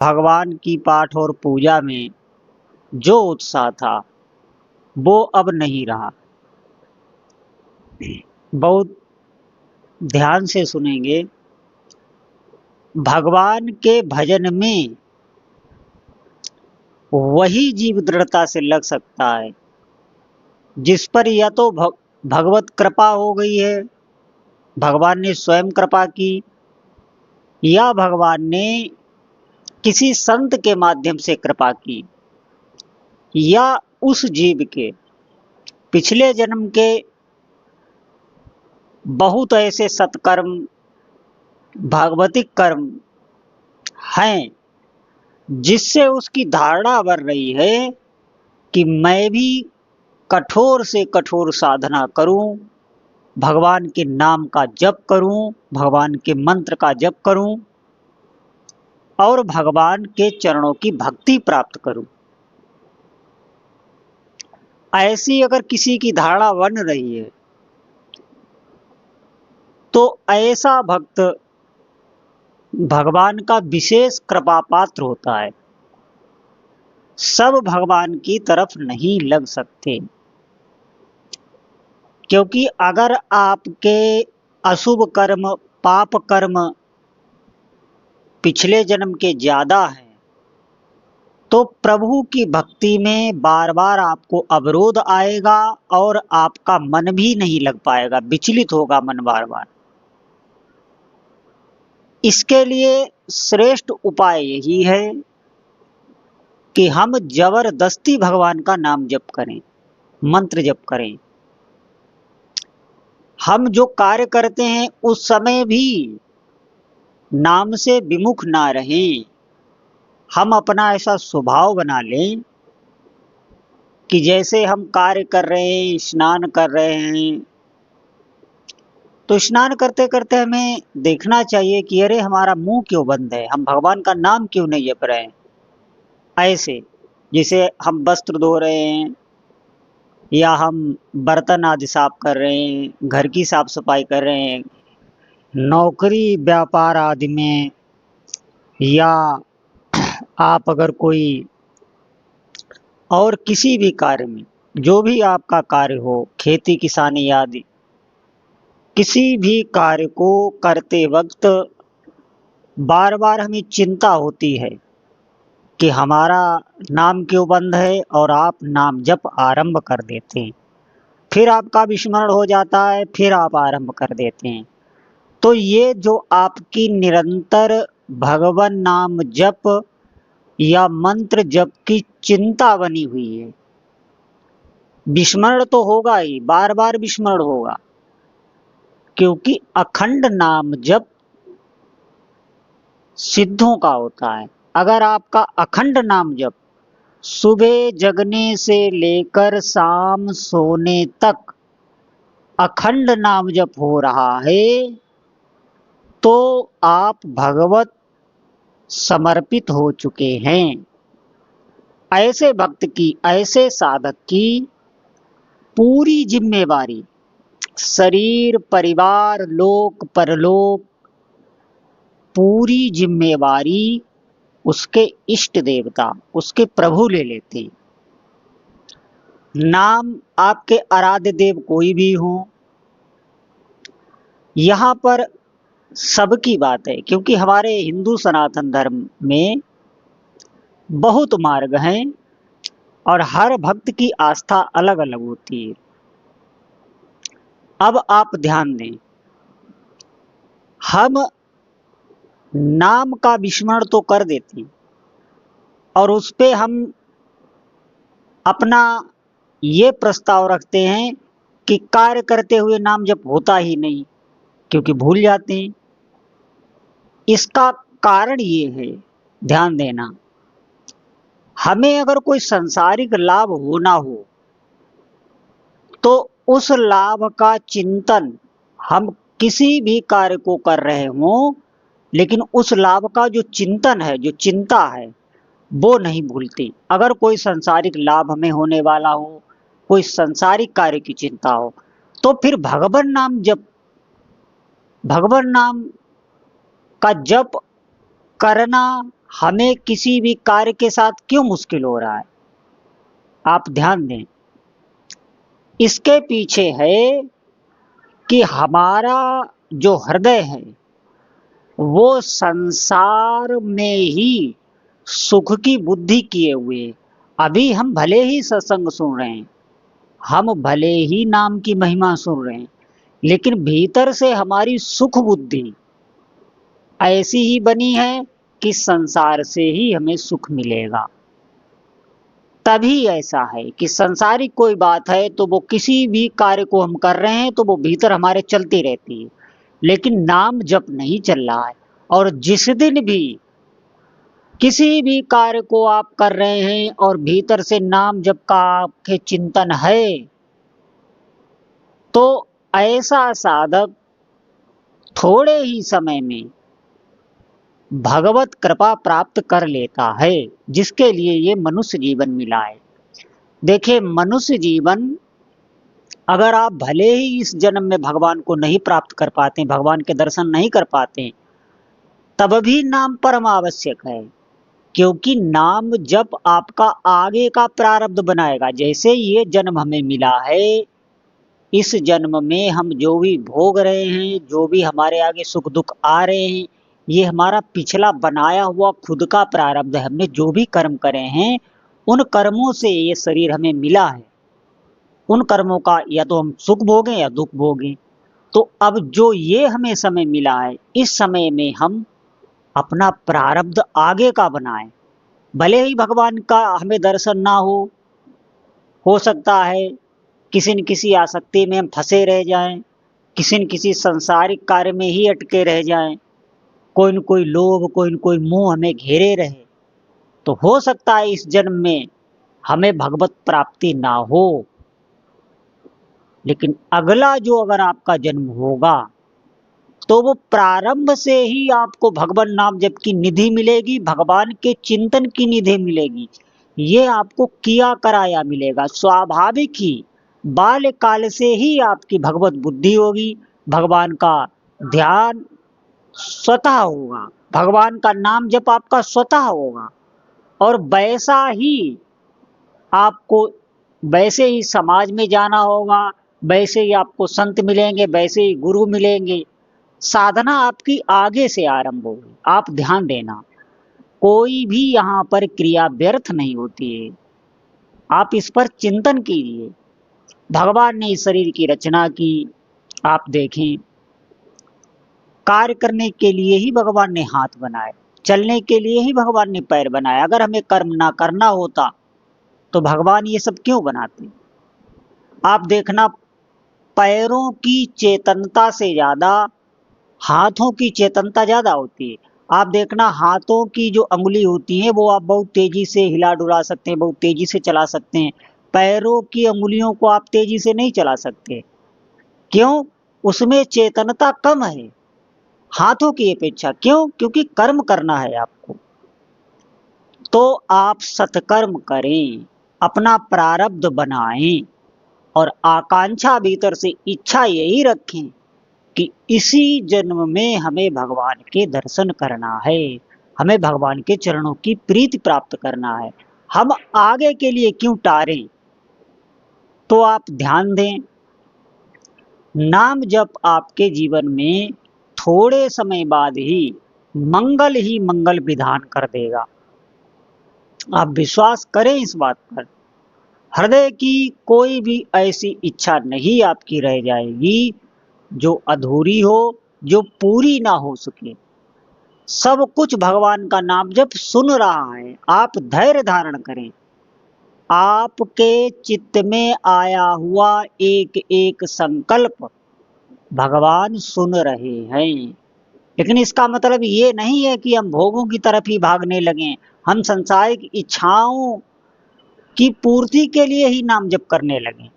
भगवान की पाठ और पूजा में जो उत्साह था वो अब नहीं रहा। बहुत ध्यान से सुनेंगे। भगवान के भजन में वही जीव दृढ़ता से लग सकता है जिस पर या तो भगवत कृपा हो गई है, भगवान ने स्वयं कृपा की, या भगवान ने किसी संत के माध्यम से कृपा की, या उस जीव के पिछले जन्म के बहुत ऐसे सत्कर्म भागवतिक कर्म हैं जिससे उसकी धारणा बढ़ रही है कि मैं भी कठोर से कठोर साधना करूं, भगवान के नाम का जप करूं, भगवान के मंत्र का जप करूं और भगवान के चरणों की भक्ति प्राप्त करूं। ऐसी अगर किसी की धारणा बन रही है तो ऐसा भक्त भगवान का विशेष कृपा पात्र होता है। सब भगवान की तरफ नहीं लग सकते, क्योंकि अगर आपके अशुभ कर्म पाप कर्म पिछले जन्म के ज्यादा हैं तो प्रभु की भक्ति में बार बार आपको अवरोध आएगा और आपका मन भी नहीं लग पाएगा, विचलित होगा मन बार बार। इसके लिए श्रेष्ठ उपाय यही है कि हम जबरदस्ती भगवान का नाम जप करें, मंत्र जप करें। हम जो कार्य करते हैं उस समय भी नाम से विमुख ना रहें। हम अपना ऐसा स्वभाव बना लें कि जैसे हम कार्य कर रहे हैं, स्नान कर रहे हैं, तो स्नान करते करते हमें देखना चाहिए कि अरे हमारा मुंह क्यों बंद है, हम भगवान का नाम क्यों नहीं जप रहे हैं। ऐसे जैसे हम वस्त्र धो रहे हैं या हम बर्तन आदि साफ कर रहे हैं, घर की साफ सफाई कर रहे हैं, नौकरी व्यापार आदि में, या आप अगर कोई और किसी भी कार्य में, जो भी आपका कार्य हो, खेती किसानी आदि, किसी भी कार्य को करते वक्त बार बार हमें चिंता होती है कि हमारा नाम क्यों बंद है, और आप नाम जप आरंभ कर देते हैं, फिर आपका विस्मरण हो जाता है, फिर आप आरंभ कर देते हैं। तो ये जो आपकी निरंतर भगवान नाम जप या मंत्र जप की चिंता बनी हुई है, विस्मरण तो होगा ही, बार बार विस्मरण होगा, क्योंकि अखंड नाम जप सिद्धों का होता है। अगर आपका अखंड नाम जप सुबह जगने से लेकर शाम सोने तक अखंड नाम जप हो रहा है तो आप भगवत समर्पित हो चुके हैं। ऐसे भक्त की, ऐसे साधक की पूरी जिम्मेवारी शरीर परिवार लोक परलोक, पूरी जिम्मेवारी उसके इष्ट देवता, उसके प्रभु ले लेते हैं। नाम आपके आराध्य देव कोई भी हो, यहाँ पर सबकी बात है, क्योंकि हमारे हिंदू सनातन धर्म में बहुत मार्ग हैं और हर भक्त की आस्था अलग अलग होती है। अब आप ध्यान दें, हम नाम का विस्मरण तो कर देते हैं और उस पे हम अपना ये प्रस्ताव रखते हैं कि कार्य करते हुए नाम जप होता ही नहीं, क्योंकि भूल जाते हैं। इसका कारण ये है, ध्यान देना, हमें अगर कोई सांसारिक लाभ होना हो तो उस लाभ का चिंतन, हम किसी भी कार्य को कर रहे हों लेकिन उस लाभ का जो चिंतन है, जो चिंता है, वो नहीं भूलती। अगर कोई सांसारिक लाभ हमें होने वाला हो, कोई सांसारिक कार्य की चिंता हो, तो फिर भगवान नाम जप, भगवान नाम का जप करना हमें किसी भी कार्य के साथ क्यों मुश्किल हो रहा है, आप ध्यान दें। इसके पीछे है कि हमारा जो हृदय है वो संसार में ही सुख की बुद्धि किए हुए। अभी हम भले ही सत्संग सुन रहे हैं, हम भले ही नाम की महिमा सुन रहे हैं, लेकिन भीतर से हमारी सुख बुद्धि ऐसी ही बनी है कि संसार से ही हमें सुख मिलेगा। तभी ऐसा है कि संसारिक कोई बात है तो वो किसी भी कार्य को हम कर रहे हैं तो वो भीतर हमारे चलती रहती है, लेकिन नाम जप नहीं चल रहा है। और जिस दिन भी किसी भी कार्य को आप कर रहे हैं और भीतर से नाम जप का आपके चिंतन है, तो ऐसा साधक थोड़े ही समय में भगवत कृपा प्राप्त कर लेता है, जिसके लिए ये मनुष्य जीवन मिला है। देखिए, मनुष्य जीवन अगर आप भले ही इस जन्म में भगवान को नहीं प्राप्त कर पाते, भगवान के दर्शन नहीं कर पाते, तब भी नाम परम आवश्यक है। क्योंकि नाम जप आपका आगे का प्रारब्ध बनाएगा। जैसे ये जन्म हमें मिला है, इस जन्म में हम जो भी भोग रहे हैं, जो भी हमारे आगे सुख दुख आ रहे हैं, ये हमारा पिछला बनाया हुआ खुद का प्रारब्ध है। हमने जो भी कर्म करे हैं, उन कर्मों से ये शरीर हमें मिला है। उन कर्मों का या तो हम सुख भोगें या दुख भोगें। तो अब जो ये हमें समय मिला है, इस समय में हम अपना प्रारब्ध आगे का बनाएं। भले ही भगवान का हमें दर्शन ना हो सकता है किसी न किसी आसक्ति में हम फंसे रह जाएं, किसी न किसी सांसारिक कार्य में ही अटके रह जाएं, कोई न कोई लोभ, कोई न कोई मोह हमें घेरे रहे। तो हो सकता है इस जन्म में हमें भगवत प्राप्ति ना हो, लेकिन अगला जो अगर आपका जन्म होगा तो वो प्रारंभ से ही आपको भगवान नाम जप की निधि मिलेगी, भगवान के चिंतन की निधि मिलेगी। ये आपको किया कराया मिलेगा। स्वाभाविक ही बाल्यकाल से ही आपकी भगवत बुद्धि होगी, भगवान का ध्यान स्वतः होगा, भगवान का नाम जप आपका स्वतः होगा। और वैसा ही आपको, वैसे ही समाज में जाना होगा, वैसे ही आपको संत मिलेंगे, वैसे ही गुरु मिलेंगे। साधना आपकी आगे से आरंभ होगी। आप ध्यान देना, कोई भी यहाँ पर क्रिया व्यर्थ नहीं होती है। आप इस पर चिंतन कीजिए। भगवान ने इस शरीर की रचना की, आप देखें, कार्य करने के लिए ही भगवान ने हाथ बनाए, चलने के लिए ही भगवान ने पैर बनाए। अगर हमें कर्म ना करना होता तो भगवान ये सब क्यों बनाते। आप देखना, पैरों की चेतनता से ज्यादा हाथों की चेतनता ज्यादा होती है। आप देखना, हाथों की जो अंगुली होती है वो आप बहुत तेजी से हिला डुला सकते हैं, बहुत तेजी से चला सकते हैं। पैरों की अंगुलियों को आप तेजी से नहीं चला सकते। क्यों? उसमें चेतनता कम है हाथों की अपेक्षा। क्यों? क्योंकि कर्म करना है आपको। तो आप सत्कर्म करें, अपना प्रारब्ध बनाएं और आकांक्षा भीतर से इच्छा यही रखें कि इसी जन्म में हमें भगवान के दर्शन करना है, हमें भगवान के चरणों की प्रीति प्राप्त करना है। हम आगे के लिए क्यों टारें। तो आप ध्यान दें, नाम जप आपके जीवन में थोड़े समय बाद ही मंगल विधान कर देगा। आप विश्वास करें इस बात पर। हृदय की कोई भी ऐसी इच्छा नहीं आपकी रह जाएगी जो अधूरी हो, जो पूरी ना हो सके। सब कुछ भगवान का नाम जब सुन रहा है। आप धैर्य धारण करें। आपके चित्त में आया हुआ एक एक संकल्प भगवान सुन रहे हैं। लेकिन इसका मतलब ये नहीं है कि हम भोगों की तरफ ही भागने लगे, हम सांसारिक इच्छाओं की पूर्ति के लिए ही नाम जप करने लगे।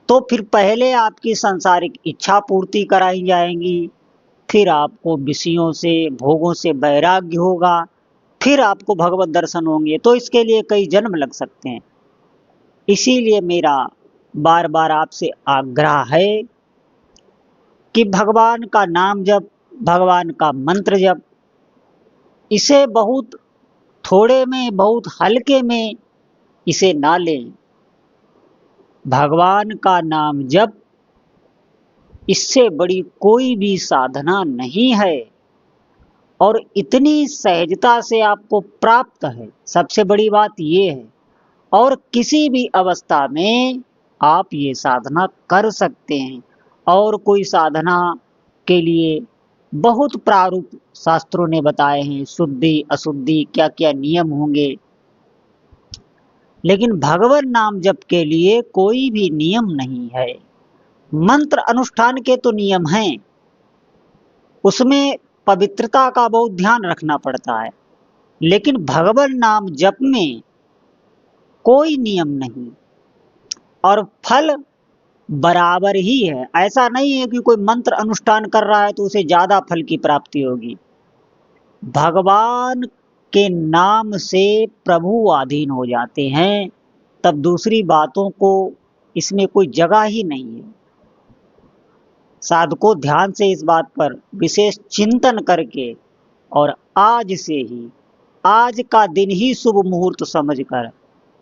तो फिर पहले आपकी सांसारिक इच्छा पूर्ति कराई जाएंगी, फिर आपको विषयों से, भोगों से वैराग्य होगा, फिर आपको भगवत दर्शन होंगे। तो इसके लिए कई जन्म लग सकते हैं। इसीलिए मेरा बार बार आपसे आग्रह है कि भगवान का नाम जप, भगवान का मंत्र जप इसे बहुत थोड़े में, बहुत हल्के में इसे ना लें। भगवान का नाम जप, इससे बड़ी कोई भी साधना नहीं है और इतनी सहजता से आपको प्राप्त है। सबसे बड़ी बात ये है, और किसी भी अवस्था में आप ये साधना कर सकते हैं। और कोई साधना के लिए बहुत प्रारूप शास्त्रों ने बताए हैं, शुद्धि अशुद्धि क्या क्या नियम होंगे, लेकिन भगवान नाम जप के लिए कोई भी नियम नहीं है। मंत्र अनुष्ठान के तो नियम हैं, उसमें पवित्रता का बहुत ध्यान रखना पड़ता है, लेकिन भगवान नाम जप में कोई नियम नहीं और फल बराबर ही है। ऐसा नहीं है कि कोई मंत्र अनुष्ठान कर रहा है तो उसे ज्यादा फल की प्राप्ति होगी। भगवान के नाम से प्रभु अधीन हो जाते हैं, तब दूसरी बातों को इसमें कोई जगह ही नहीं है। साधकों ध्यान से इस बात पर विशेष चिंतन करके और आज से ही, आज का दिन ही शुभ मुहूर्त समझकर,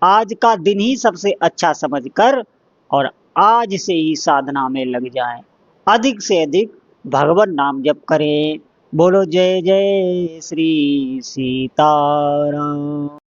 आज का दिन ही सबसे अच्छा समझकर और आज से ही साधना में लग जाएं। अधिक से अधिक भगवान नाम जप करें। बोलो जय जय श्री सीताराम।